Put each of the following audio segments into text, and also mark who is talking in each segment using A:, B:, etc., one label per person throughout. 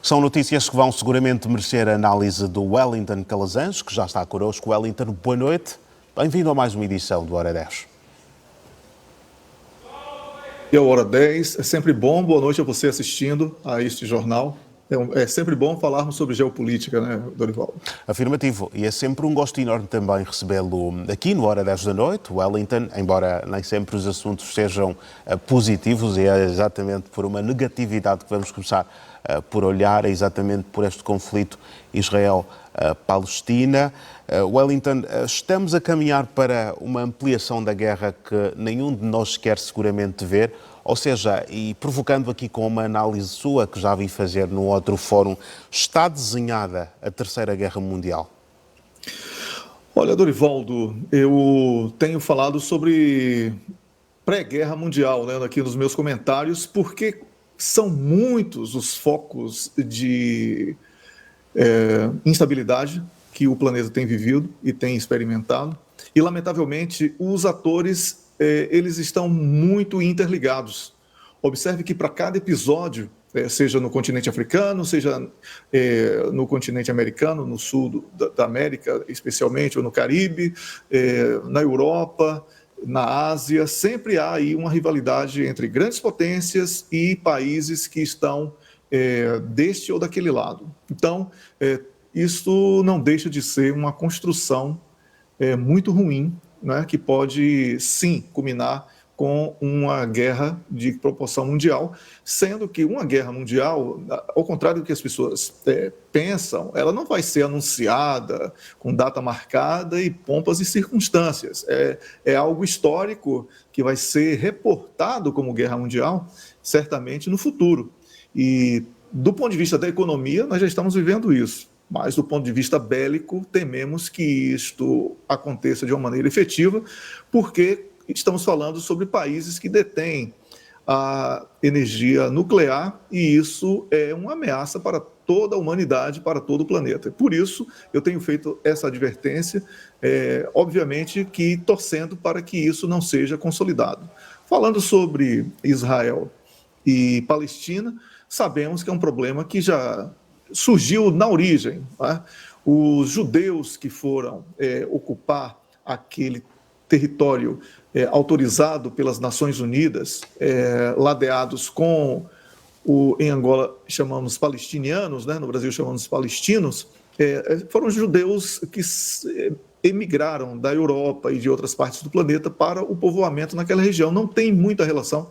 A: São notícias que vão seguramente merecer a análise do Wellington Calazans, que já está connosco. Wellington, boa noite. Bem-vindo a mais uma edição do Hora 10.
B: E a Hora 10, é sempre bom. Boa noite a você assistindo a este jornal. É sempre bom falarmos sobre geopolítica, né, Dorival?
A: Afirmativo. E é sempre um gosto enorme também recebê-lo aqui no Hora 10 da noite. Wellington, embora nem sempre os assuntos sejam positivos, e é exatamente por uma negatividade que vamos começar por olhar, é exatamente por este conflito Israel-Palestina. Wellington, estamos a caminhar para uma ampliação da guerra que nenhum de nós quer seguramente ver, ou seja, e provocando aqui com uma análise sua, que já vi fazer num outro fórum, está desenhada a Terceira Guerra Mundial?
B: Olha, Dorivaldo, eu tenho falado sobre pré-guerra mundial, né, aqui nos meus comentários, porque são muitos os focos de instabilidade que o planeta tem vivido e tem experimentado. E, lamentavelmente, os atores eles estão muito interligados. Observe que para cada episódio, seja no continente africano, seja no continente americano, no sul da América especialmente, ou no Caribe, na Europa, na Ásia, sempre há aí uma rivalidade entre grandes potências e países que estão deste ou daquele lado. Então, isso não deixa de ser uma construção muito ruim, né, que pode, sim, culminar com uma guerra de proporção mundial, sendo que uma guerra mundial, ao contrário do que as pessoas pensam, ela não vai ser anunciada com data marcada e pompas e circunstâncias. É algo histórico que vai ser reportado como guerra mundial, certamente, no futuro. E, do ponto de vista da economia, nós já estamos vivendo isso. Mas, do ponto de vista bélico, tememos que isto aconteça de uma maneira efetiva, porque estamos falando sobre países que detêm a energia nuclear e isso é uma ameaça para toda a humanidade, para todo o planeta. Por isso, eu tenho feito essa advertência, obviamente que torcendo para que isso não seja consolidado. Falando sobre Israel e Palestina, sabemos que é um problema que já surgiu na origem. Né? Os judeus que foram ocupar aquele território autorizado pelas Nações Unidas, ladeados com em Angola chamamos palestinianos, né? No Brasil chamamos palestinos, foram judeus que emigraram da Europa e de outras partes do planeta para o povoamento naquela região. Não tem muita relação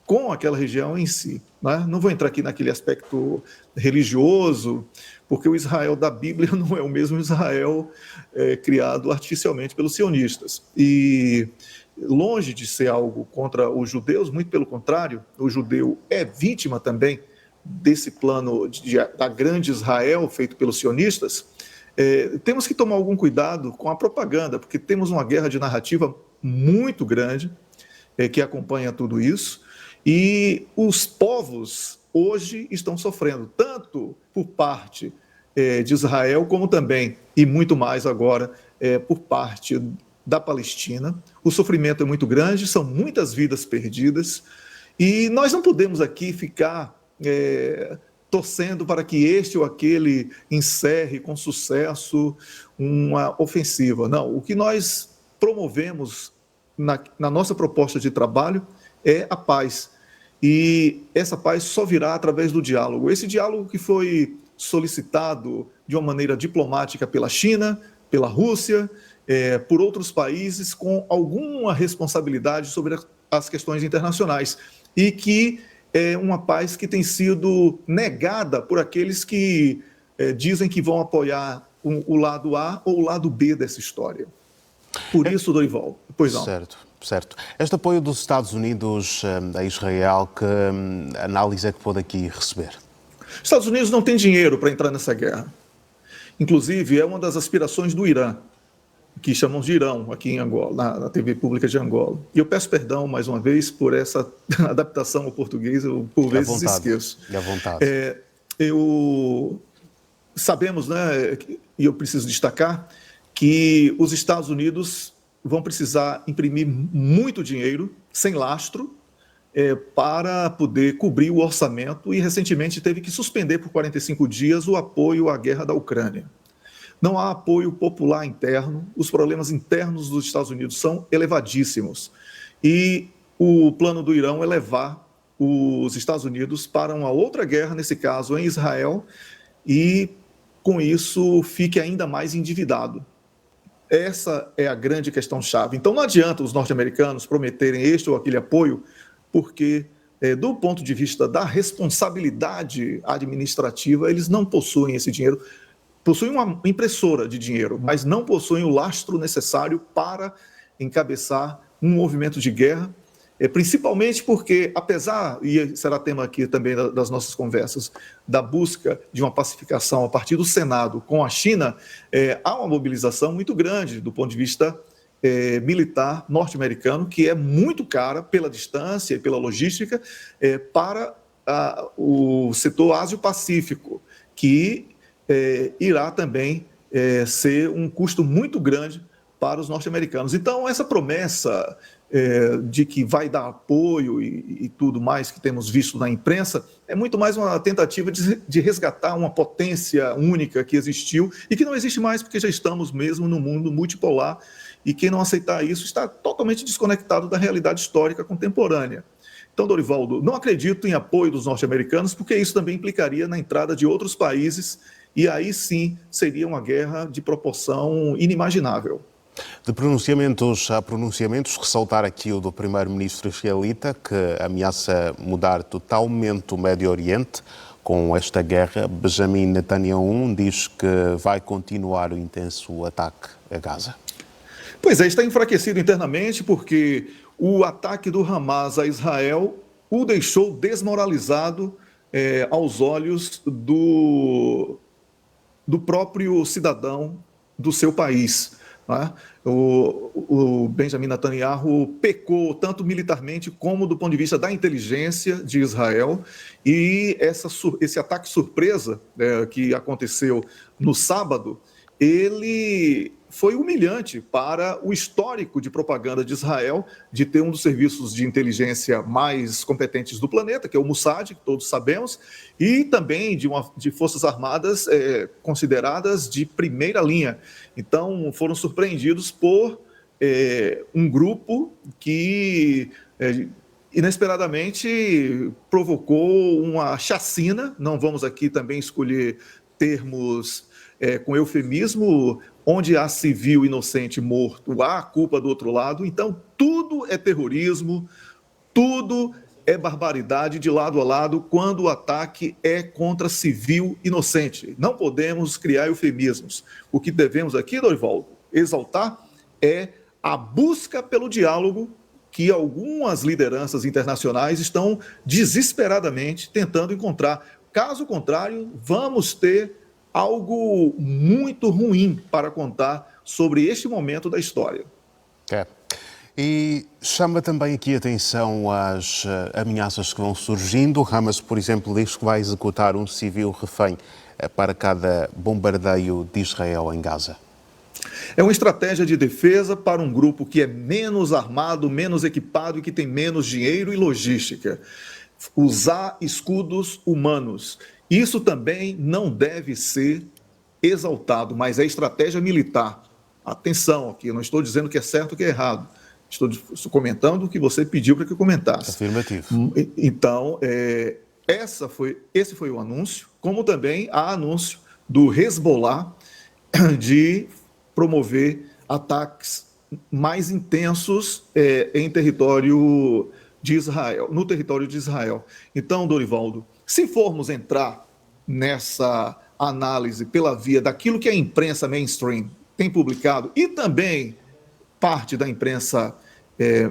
B: com aquela região em si. Né? Não vou entrar aqui naquele aspecto religioso, porque o Israel da Bíblia não é o mesmo Israel criado artificialmente pelos sionistas. E longe de ser algo contra os judeus, muito pelo contrário, o judeu é vítima também desse plano da grande Israel feito pelos sionistas. Temos que tomar algum cuidado com a propaganda, porque temos uma guerra de narrativa muito grande que acompanha tudo isso. E os povos hoje estão sofrendo, tanto por parte de Israel, como também, e muito mais agora, por parte da Palestina. O sofrimento é muito grande, são muitas vidas perdidas, e nós não podemos aqui ficar torcendo para que este ou aquele encerre com sucesso uma ofensiva. Não, o que nós promovemos na nossa proposta de trabalho é a paz. E essa paz só virá através do diálogo. Esse diálogo que foi solicitado de uma maneira diplomática pela China, pela Rússia, por outros países com alguma responsabilidade sobre as questões internacionais. E que é uma paz que tem sido negada por aqueles que dizem que vão apoiar o lado A ou o lado B dessa história. Por isso, Dorival, pois não.
A: Certo. Este apoio dos Estados Unidos a Israel, que análise é que pode aqui receber?
B: Os Estados Unidos não têm dinheiro para entrar nessa guerra. Inclusive, é uma das aspirações do Irã, que chamamos de Irão aqui em Angola, na TV pública de Angola. E eu peço perdão, mais uma vez, por essa adaptação ao português, eu por vezes esqueço.
A: À vontade.
B: Sabemos, né, e eu preciso destacar, que os Estados Unidos vão precisar imprimir muito dinheiro, sem lastro, para poder cobrir o orçamento e recentemente teve que suspender por 45 dias o apoio à guerra da Ucrânia. Não há apoio popular interno, os problemas internos dos Estados Unidos são elevadíssimos. E o plano do Irão é levar os Estados Unidos para uma outra guerra, nesse caso em Israel, e com isso fique ainda mais endividado. Essa é a grande questão-chave. Então não adianta os norte-americanos prometerem este ou aquele apoio, porque do ponto de vista da responsabilidade administrativa, eles não possuem esse dinheiro. Possuem uma impressora de dinheiro, mas não possuem o lastro necessário para encabeçar um movimento de guerra, principalmente porque, apesar, e será tema aqui também das nossas conversas, da busca de uma pacificação a partir do Senado com a China, há uma mobilização muito grande do ponto de vista militar norte-americano, que é muito cara pela distância e pela logística, para o setor Ásia-Pacífico, que irá também ser um custo muito grande para os norte-americanos. Então, essa promessa de que vai dar apoio e tudo mais que temos visto na imprensa é muito mais uma tentativa de resgatar uma potência única que existiu e que não existe mais porque já estamos mesmo no mundo multipolar e quem não aceitar isso está totalmente desconectado da realidade histórica contemporânea. Então, Dorivaldo, não acredito em apoio dos norte-americanos porque isso também implicaria na entrada de outros países e aí sim seria uma guerra de proporção inimaginável.
A: De pronunciamentos a pronunciamentos, ressaltar aqui o do primeiro-ministro israelita, que ameaça mudar totalmente o Médio Oriente com esta guerra. Benjamin Netanyahu diz que vai continuar o intenso ataque a Gaza.
B: Pois é, está enfraquecido internamente porque o ataque do Hamas a Israel o deixou desmoralizado aos olhos do próprio cidadão do seu país. O Benjamin Netanyahu pecou tanto militarmente como do ponto de vista da inteligência de Israel e esse ataque surpresa que aconteceu no sábado, ele foi humilhante para o histórico de propaganda de Israel de ter um dos serviços de inteligência mais competentes do planeta, que é o Mossad, que todos sabemos, e também de forças armadas consideradas de primeira linha. Então, foram surpreendidos por um grupo que inesperadamente provocou uma chacina, não vamos aqui também escolher termos com eufemismo, onde há civil inocente morto, há culpa do outro lado. Então, tudo é terrorismo, tudo é barbaridade de lado a lado quando o ataque é contra civil inocente. Não podemos criar eufemismos. O que devemos aqui, Dorivaldo, exaltar é a busca pelo diálogo que algumas lideranças internacionais estão desesperadamente tentando encontrar. Caso contrário, vamos ter algo muito ruim para contar sobre este momento da história.
A: E chama também aqui a atenção às ameaças que vão surgindo. O Hamas, por exemplo, diz que vai executar um civil refém para cada bombardeio de Israel em Gaza.
B: É uma estratégia de defesa para um grupo que é menos armado, menos equipado e que tem menos dinheiro e logística. Usar escudos humanos. Isso também não deve ser exaltado, mas é estratégia militar. Atenção aqui, eu não estou dizendo que é certo ou que é errado. Estou comentando o que você pediu para que eu comentasse.
A: Afirmativo.
B: Então, esse foi o anúncio, como também há anúncio do Hezbollah de promover ataques mais intensos em território de Israel, no território de Israel. Então, Dorivaldo, se formos entrar nessa análise pela via daquilo que a imprensa mainstream tem publicado e também parte da imprensa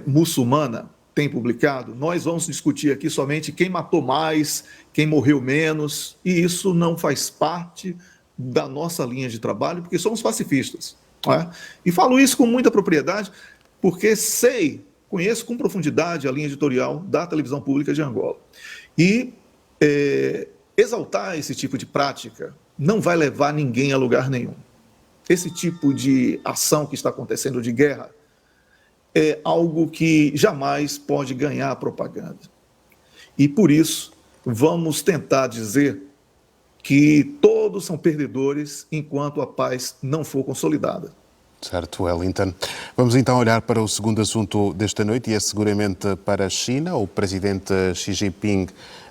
B: muçulmana tem publicado, nós vamos discutir aqui somente quem matou mais, quem morreu menos, e isso não faz parte da nossa linha de trabalho, porque somos pacifistas. Não é? E falo isso com muita propriedade, porque conheço com profundidade a linha editorial da televisão pública de Angola. E exaltar esse tipo de prática não vai levar ninguém a lugar nenhum. Esse tipo de ação que está acontecendo de guerra é algo que jamais pode ganhar propaganda. e por isso vamos tentar dizer que todos são perdedores enquanto a paz não for consolidada.
A: Certo, Wellington. Vamos então olhar para o segundo assunto desta noite e é seguramente para a China. O presidente Xi Jinping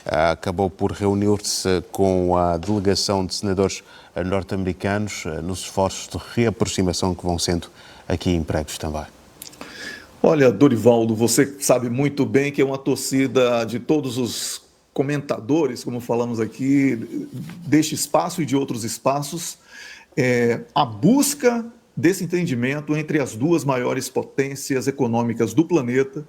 A: acabou por reunir-se com a delegação de senadores norte-americanos nos esforços de reaproximação que vão sendo aqui empregos também.
B: Olha, Dorivaldo, você sabe muito bem que é uma torcida de todos os comentadores, como falamos aqui, deste espaço e de outros espaços, a busca desse entendimento entre as duas maiores potências econômicas do planeta,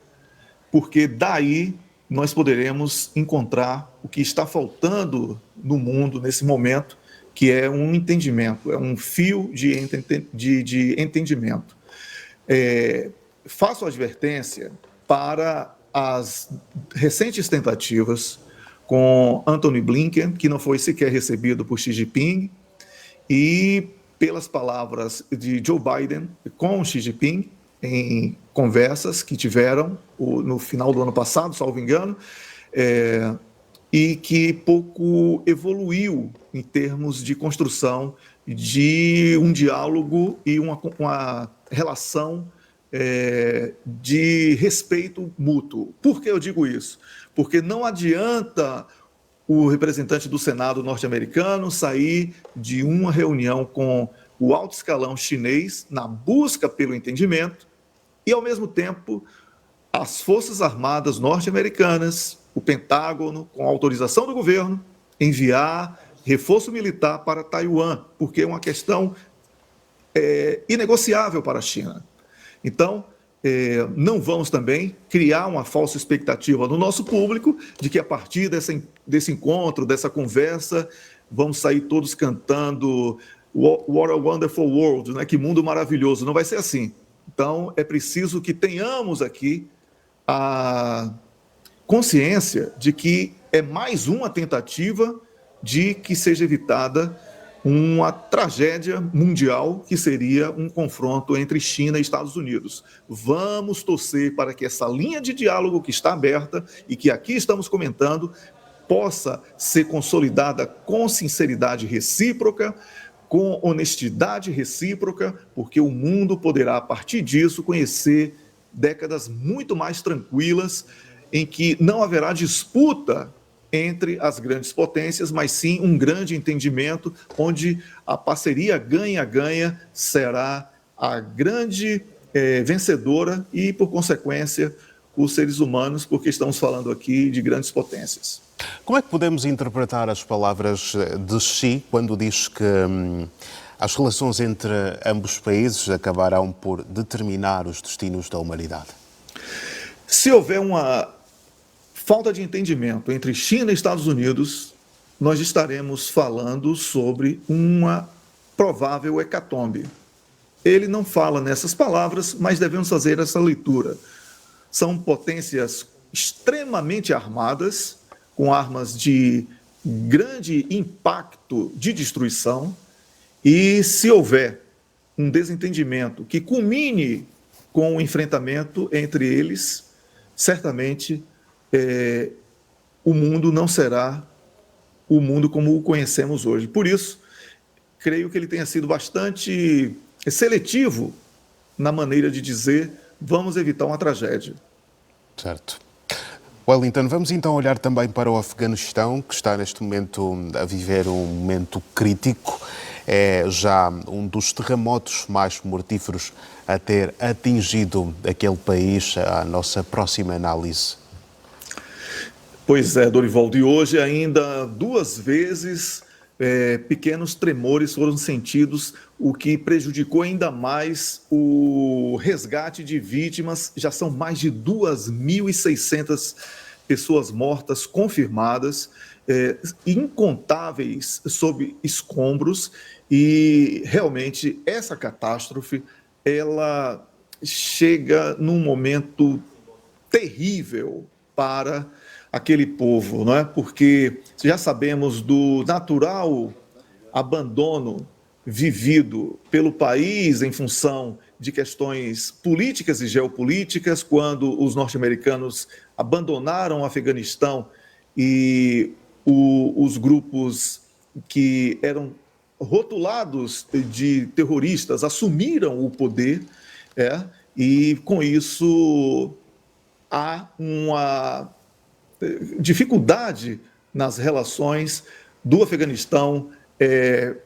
B: porque daí nós poderemos encontrar o que está faltando no mundo nesse momento, que é um entendimento, é um fio de entendimento. Faço advertência para as recentes tentativas com Antony Blinken, que não foi sequer recebido por Xi Jinping, e pelas palavras de Joe Biden com Xi Jinping, em conversas que tiveram no final do ano passado, salvo engano, e que pouco evoluiu em termos de construção de um diálogo e uma relação de respeito mútuo. Por que eu digo isso? Porque não adianta o representante do Senado norte-americano sair de uma reunião com o alto escalão chinês na busca pelo entendimento e, ao mesmo tempo, as Forças Armadas norte-americanas, o Pentágono, com autorização do governo, enviar reforço militar para Taiwan, porque é uma questão inegociável para a China. Então, não vamos também criar uma falsa expectativa no nosso público de que a partir desse encontro, dessa conversa, vamos sair todos cantando What a Wonderful World, né? Que mundo maravilhoso. Não vai ser assim. Então, é preciso que tenhamos aqui a consciência de que é mais uma tentativa de que seja evitada uma tragédia mundial que seria um confronto entre China e Estados Unidos. Vamos torcer para que essa linha de diálogo que está aberta e que aqui estamos comentando possa ser consolidada com sinceridade recíproca, com honestidade recíproca, porque o mundo poderá, a partir disso, conhecer décadas muito mais tranquilas, em que não haverá disputa entre as grandes potências, mas sim um grande entendimento, onde a parceria ganha-ganha será a grande vencedora e, por consequência, os seres humanos, porque estamos falando aqui de grandes potências.
A: Como é que podemos interpretar as palavras de Xi quando diz que as relações entre ambos os países acabarão por determinar os destinos da humanidade?
B: Se houver uma falta de entendimento entre China e Estados Unidos, nós estaremos falando sobre uma provável hecatombe. Ele não fala nessas palavras, mas devemos fazer essa leitura. São potências extremamente armadas, com armas de grande impacto de destruição, e se houver um desentendimento que culmine com o enfrentamento entre eles, certamente o mundo não será o mundo como o conhecemos hoje. Por isso, creio que ele tenha sido bastante seletivo na maneira de dizer vamos evitar uma tragédia.
A: Certo. Wellington, vamos então olhar também para o Afeganistão, que está neste momento a viver um momento crítico. É já um dos terremotos mais mortíferos a ter atingido aquele país, a nossa próxima análise.
B: Pois é, Dorivaldo, e hoje ainda 2 vezes pequenos tremores foram sentidos, o que prejudicou ainda mais o resgate de vítimas. Já são mais de 2.600 pessoas mortas confirmadas, incontáveis sob escombros, e realmente essa catástrofe ela chega num momento terrível para aquele povo, não é? Porque já sabemos do natural abandono vivido pelo país em função de questões políticas e geopolíticas, quando os norte-americanos abandonaram o Afeganistão e os grupos que eram rotulados de terroristas assumiram o poder, e com isso há uma dificuldade nas relações do Afeganistão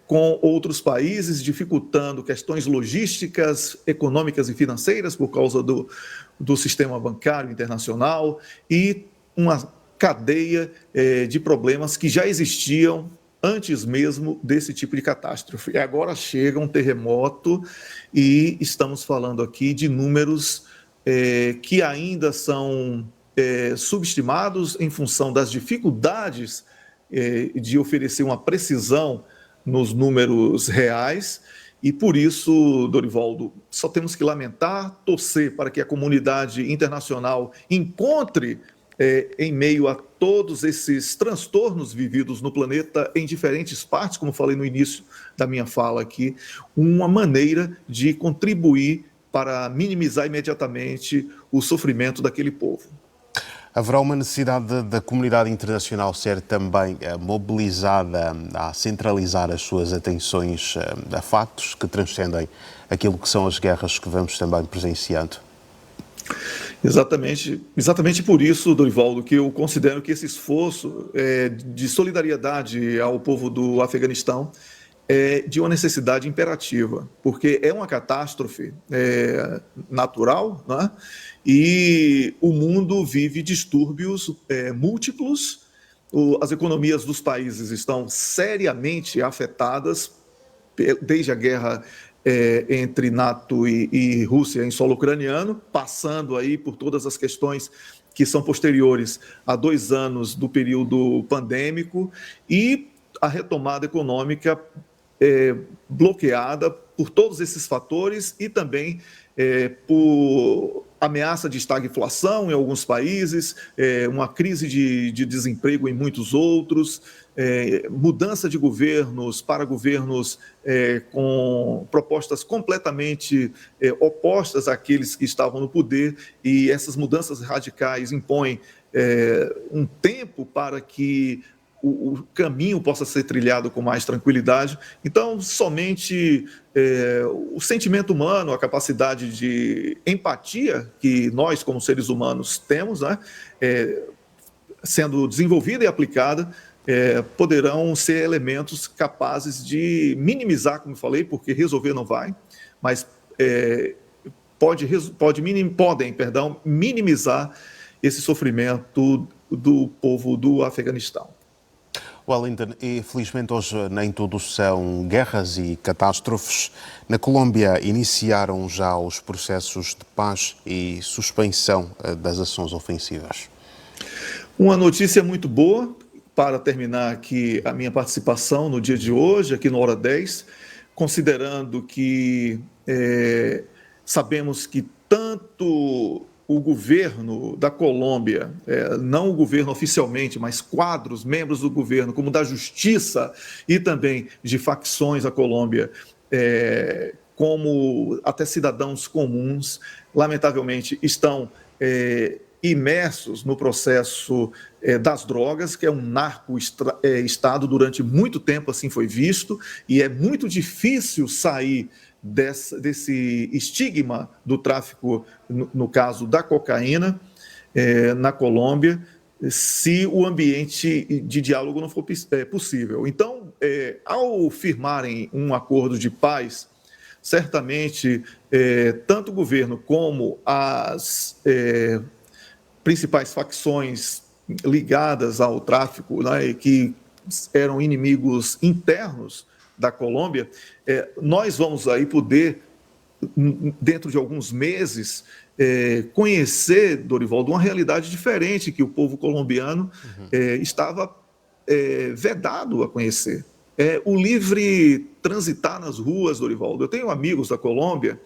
B: com outros países, dificultando questões logísticas, econômicas e financeiras por causa do sistema bancário internacional e uma cadeia de problemas que já existiam antes mesmo desse tipo de catástrofe. E agora chega um terremoto e estamos falando aqui de números que ainda são subestimados em função das dificuldades de oferecer uma precisão nos números reais, e por isso, Dorivaldo, só temos que lamentar, torcer para que a comunidade internacional encontre, em meio a todos esses transtornos vividos no planeta em diferentes partes, como falei no início da minha fala aqui, uma maneira de contribuir para minimizar imediatamente o sofrimento daquele povo.
A: Haverá uma necessidade da comunidade internacional ser também mobilizada a centralizar as suas atenções a factos que transcendem aquilo que são as guerras que vamos também presenciando?
B: Exatamente por isso, Dorivaldo, que eu considero que esse esforço de solidariedade ao povo do Afeganistão é de uma necessidade imperativa, porque é uma catástrofe natural, né? E o mundo vive distúrbios múltiplos, as economias dos países estão seriamente afetadas desde a guerra entre NATO e Rússia em solo ucraniano, passando aí por todas as questões que são posteriores a 2 anos do período pandêmico e a retomada econômica bloqueada por todos esses fatores e também por ameaça de estagflação em alguns países, uma crise de desemprego em muitos outros, mudança de governos para governos com propostas completamente opostas àqueles que estavam no poder, e essas mudanças radicais impõem um tempo para que o caminho possa ser trilhado com mais tranquilidade. Então, somente o sentimento humano, a capacidade de empatia que nós, como seres humanos, temos, né, sendo desenvolvida e aplicada, poderão ser elementos capazes de minimizar, como eu falei, porque resolver não vai, mas podem minimizar esse sofrimento do povo do Afeganistão.
A: Wellington, infelizmente hoje nem tudo são guerras e catástrofes. Na Colômbia iniciaram já os processos de paz e suspensão das ações ofensivas.
B: Uma notícia muito boa para terminar aqui a minha participação no dia de hoje, aqui no Hora 10, considerando que sabemos que tanto o governo da Colômbia, não o governo oficialmente, mas quadros, membros do governo, como da justiça e também de facções da Colômbia, como até cidadãos comuns, lamentavelmente estão imersos no processo das drogas, que é um narco-estado durante muito tempo, assim foi visto, e é muito difícil sair desse estigma do tráfico, no caso da cocaína, na Colômbia, se o ambiente de diálogo não for possível. Então, ao firmarem um acordo de paz, certamente, tanto o governo como as principais facções ligadas ao tráfico, né, que eram inimigos internos da Colômbia, nós vamos aí poder, dentro de alguns meses, conhecer, Dorivaldo, uma realidade diferente que o povo colombiano estava vedado a conhecer. O livre transitar nas ruas, Dorivaldo. Eu tenho amigos da Colômbia,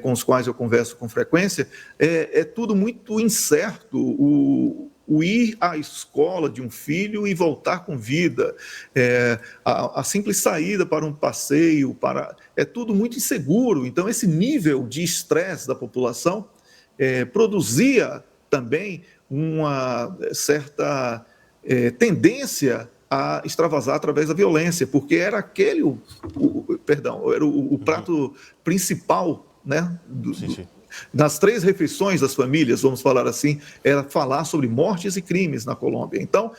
B: com os quais eu converso com frequência, é tudo muito incerto. O ir à escola de um filho e voltar com vida, a simples saída para um passeio, é tudo muito inseguro. Então, esse nível de estresse da população produzia também uma certa tendência a extravasar através da violência, porque era aquele o prato principal, né, das 3 refeições das famílias, vamos falar assim, era falar sobre mortes e crimes na Colômbia. Então,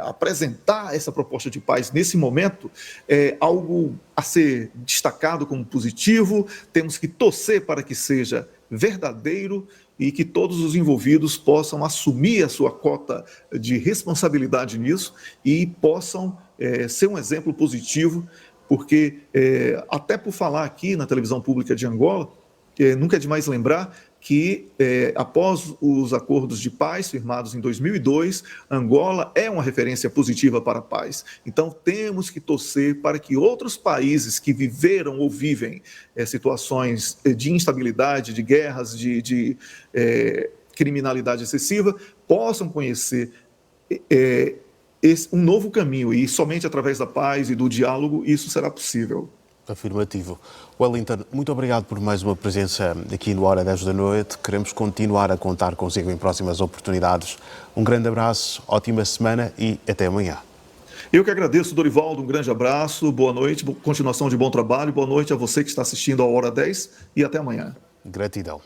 B: apresentar essa proposta de paz nesse momento é algo a ser destacado como positivo. Temos que torcer para que seja verdadeiro e que todos os envolvidos possam assumir a sua cota de responsabilidade nisso e possam ser um exemplo positivo, porque até por falar aqui na televisão pública de Angola, nunca é demais lembrar que, após os acordos de paz firmados em 2002, Angola é uma referência positiva para a paz. Então, temos que torcer para que outros países que viveram ou vivem situações de instabilidade, de guerras, de criminalidade excessiva, possam conhecer um novo caminho, e somente através da paz e do diálogo isso será possível.
A: Afirmativo. Wellington, muito obrigado por mais uma presença aqui no Hora 10 da noite. Queremos continuar a contar consigo em próximas oportunidades. Um grande abraço, ótima semana e até amanhã.
B: Eu que agradeço, Dorivaldo, um grande abraço, boa noite, continuação de bom trabalho, boa noite a você que está assistindo ao Hora 10 e até amanhã.
A: Gratidão.